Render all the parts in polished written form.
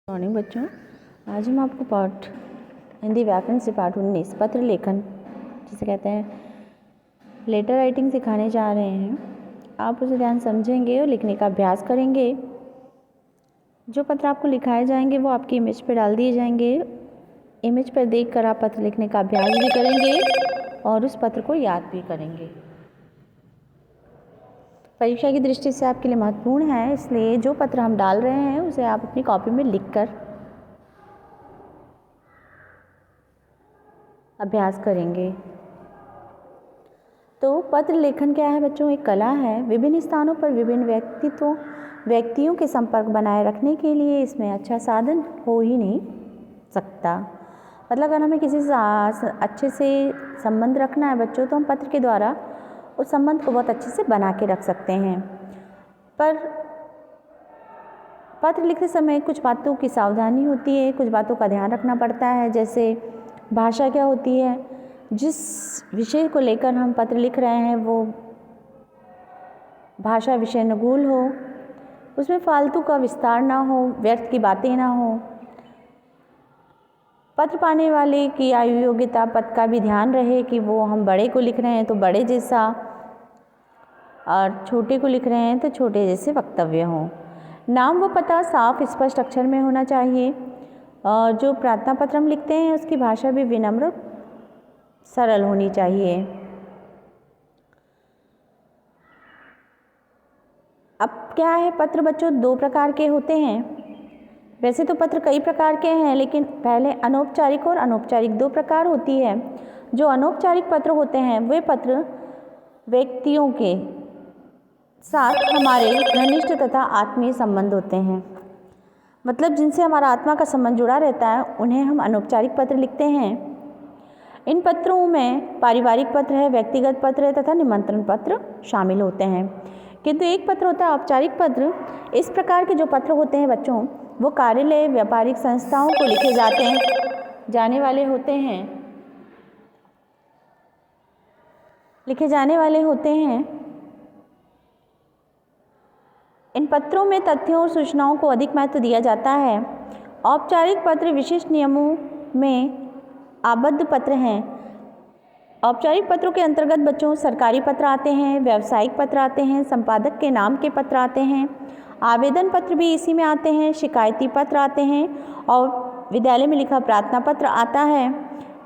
Morning बच्चों, आज हम आपको पाठ हिंदी व्याकरण से पाठ 19 पत्र लेखन जिसे कहते हैं लेटर राइटिंग सिखाने जा रहे हैं। आप उसे ध्यान समझेंगे और लिखने का अभ्यास करेंगे। जो पत्र आपको लिखाए जाएंगे वो आपकी इमेज पर डाल दिए जाएंगे। इमेज पर देखकर आप पत्र लिखने का अभ्यास भी करेंगे और उस पत्र को याद भी करेंगे। परीक्षा की दृष्टि से आपके लिए महत्वपूर्ण है, इसलिए जो पत्र हम डाल रहे हैं उसे आप अपनी कॉपी में लिखकर अभ्यास करेंगे। तो पत्र लेखन क्या है बच्चों? एक कला है। विभिन्न स्थानों पर विभिन्न व्यक्तियों के संपर्क बनाए रखने के लिए इसमें अच्छा साधन हो ही नहीं सकता। मतलब अगर हमें किसी से अच्छे से संबंध रखना है बच्चों, तो हम पत्र के द्वारा उस संबंध को बहुत अच्छे से बना के रख सकते हैं। पर पत्र लिखते समय कुछ बातों की सावधानी होती है, कुछ बातों का ध्यान रखना पड़ता है। जैसे भाषा क्या होती है, जिस विषय को लेकर हम पत्र लिख रहे हैं वो भाषा विषय अनुकूल हो, उसमें फालतू का विस्तार ना हो, व्यर्थ की बातें ना हो। पत्र पाने वाले की आयु योग्यता पद का भी ध्यान रहे कि वो हम बड़े को लिख रहे हैं तो बड़े जैसा और छोटे को लिख रहे हैं तो छोटे जैसे वक्तव्य हो। नाम व पता साफ स्पष्ट अक्षर में होना चाहिए और जो प्रार्थना पत्र हम लिखते हैं उसकी भाषा भी विनम्र सरल होनी चाहिए। अब क्या है, पत्र बच्चों दो प्रकार के होते हैं। वैसे तो पत्र कई प्रकार के हैं, लेकिन पहले अनौपचारिक और अनौपचारिक दो प्रकार होती है। जो अनौपचारिक पत्र होते हैं वे पत्र व्यक्तियों के साथ हमारे घनिष्ठ तथा आत्मीय संबंध होते हैं। मतलब जिनसे हमारा आत्मा का संबंध जुड़ा रहता है, उन्हें हम अनौपचारिक पत्र लिखते हैं। इन पत्रों में पारिवारिक पत्र है, व्यक्तिगत पत्र है तथा निमंत्रण पत्र शामिल होते हैं। किंतु एक पत्र होता है औपचारिक पत्र। इस प्रकार के जो पत्र होते हैं बच्चों, वो कार्यालय व्यापारिक संस्थाओं को लिखे जाने वाले होते हैं। इन पत्रों में तथ्यों और सूचनाओं को अधिक महत्व दिया जाता है। औपचारिक पत्र विशिष्ट नियमों में आबद्ध पत्र हैं। औपचारिक पत्रों के अंतर्गत बच्चों सरकारी पत्र आते हैं, व्यावसायिक पत्र आते हैं, संपादक के नाम के पत्र आते हैं, आवेदन पत्र भी इसी में आते हैं, शिकायती पत्र आते हैं और विद्यालय में लिखा प्रार्थना पत्र आता है।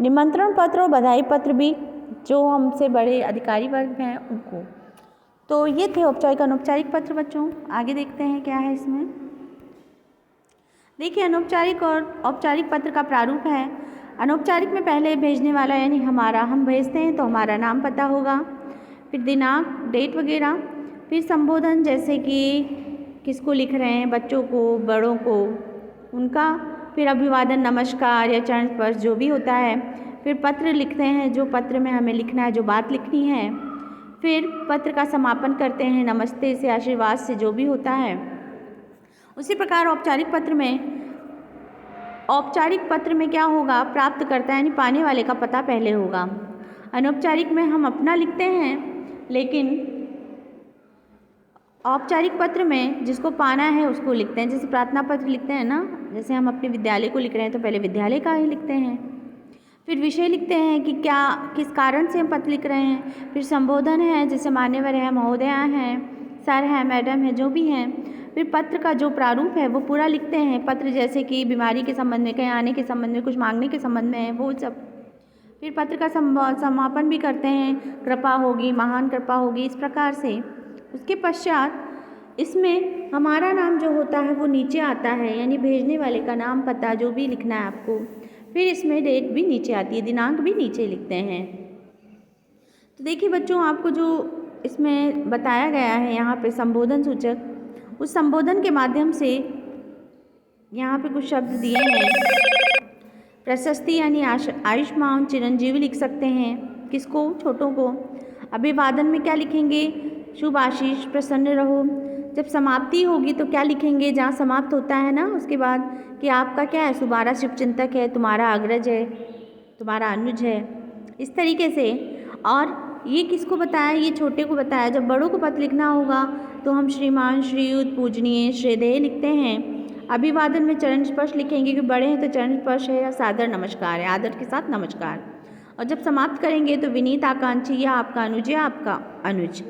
निमंत्रण पत्र और बधाई पत्र भी जो हमसे बड़े अधिकारी वर्ग हैं उनको। तो ये थे औपचारिक अनौपचारिक पत्र बच्चों। आगे देखते हैं क्या है इसमें। देखिए, अनौपचारिक और औपचारिक पत्र का प्रारूप है। अनौपचारिक में पहले भेजने वाला यानी हम भेजते हैं तो हमारा नाम पता होगा, फिर दिनांक, डेट वगैरह, फिर संबोधन जैसे कि किसको लिख रहे हैं, बच्चों को, बड़ों को, उनका, फिर अभिवादन, नमस्कार या चरण स्पर्श जो भी होता है। फिर पत्र लिखते हैं, जो पत्र में हमें लिखना है, जो बात लिखनी है। फिर पत्र का समापन करते हैं नमस्ते से, आशीर्वाद से, जो भी होता है। उसी प्रकार औपचारिक पत्र में क्या होगा, प्राप्तकर्ता यानी पाने वाले का पता पहले होगा। अनौपचारिक में हम अपना लिखते हैं, लेकिन औपचारिक पत्र में जिसको पाना है उसको लिखते हैं। जैसे प्रार्थना पत्र लिखते हैं ना, जैसे हम अपने विद्यालय को लिख रहे हैं तो पहले विद्यालय का ही लिखते हैं। फिर विषय लिखते हैं कि किस कारण से हम पत्र लिख रहे हैं। फिर संबोधन है, जैसे मान्यवर है, महोदया हैं, सर है, मैडम है, जो भी हैं। फिर पत्र का जो प्रारूप है वो पूरा लिखते हैं। पत्र जैसे कि बीमारी के संबंध में, कहीं आने के संबंध में, कुछ मांगने के संबंध में है, वो सब। फिर पत्र का समापन भी करते हैं, कृपा होगी, महान कृपा होगी, इस प्रकार से। उसके पश्चात इसमें हमारा नाम जो होता है वो नीचे आता है, यानी भेजने वाले का नाम, पता जो भी लिखना है आपको। फिर इसमें डेट भी नीचे आती है, दिनांक भी नीचे लिखते हैं। तो देखिए बच्चों, आपको जो इसमें बताया गया है यहाँ पे संबोधन सूचक, उस संबोधन के माध्यम से यहाँ पे कुछ शब्द दिए हैं। प्रशस्ति यानी आयुष्मान, चिरंजीवी लिख सकते हैं। किसको? छोटों को। अभिवादन में क्या लिखेंगे? शुभ आशीष, प्रसन्न रहो। जब समाप्ति होगी तो क्या लिखेंगे? जहाँ समाप्त होता है ना उसके बाद कि आपका क्या है, तुम्हारा शुभचिंतक है, तुम्हारा अग्रज है, तुम्हारा अनुज है, इस तरीके से। और ये किसको बताया? ये छोटे को बताया। जब बड़ों को पत्र लिखना होगा तो हम श्रीमान, श्रीयुत, पूजनीय, श्रद्धेय लिखते हैं। अभिवादन में चरण स्पर्श लिखेंगे कि बड़े हैं तो चरण स्पर्श है या सादर नमस्कार है, आदर के साथ नमस्कार। और जब समाप्त करेंगे तो विनीत आकांक्षी या आपका अनुज या आपका अनुज।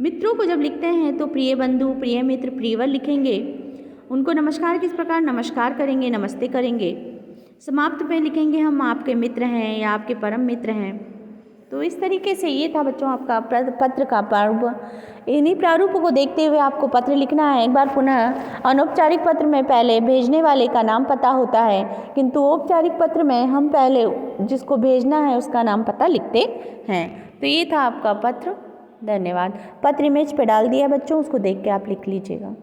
मित्रों को जब लिखते हैं तो प्रिय बंधु, प्रिय मित्र, प्रियवर लिखेंगे। उनको नमस्कार किस प्रकार नमस्कार करेंगे, नमस्ते करेंगे। समाप्त में लिखेंगे हम आपके मित्र हैं या आपके परम मित्र हैं। तो इस तरीके से ये था बच्चों आपका पत्र का प्रारूप। इन्हीं प्रारूपों को देखते हुए आपको पत्र लिखना है। एक बार पुनः अनौपचारिक पत्र में पहले भेजने वाले का नाम पता होता है, किंतु औपचारिक पत्र में हम पहले जिसको भेजना है उसका नाम पता लिखते हैं। तो ये था आपका पत्र। धन्यवाद। पत्र इमेज पे डाल दिया बच्चों, उसको देख के आप लिख लीजिएगा।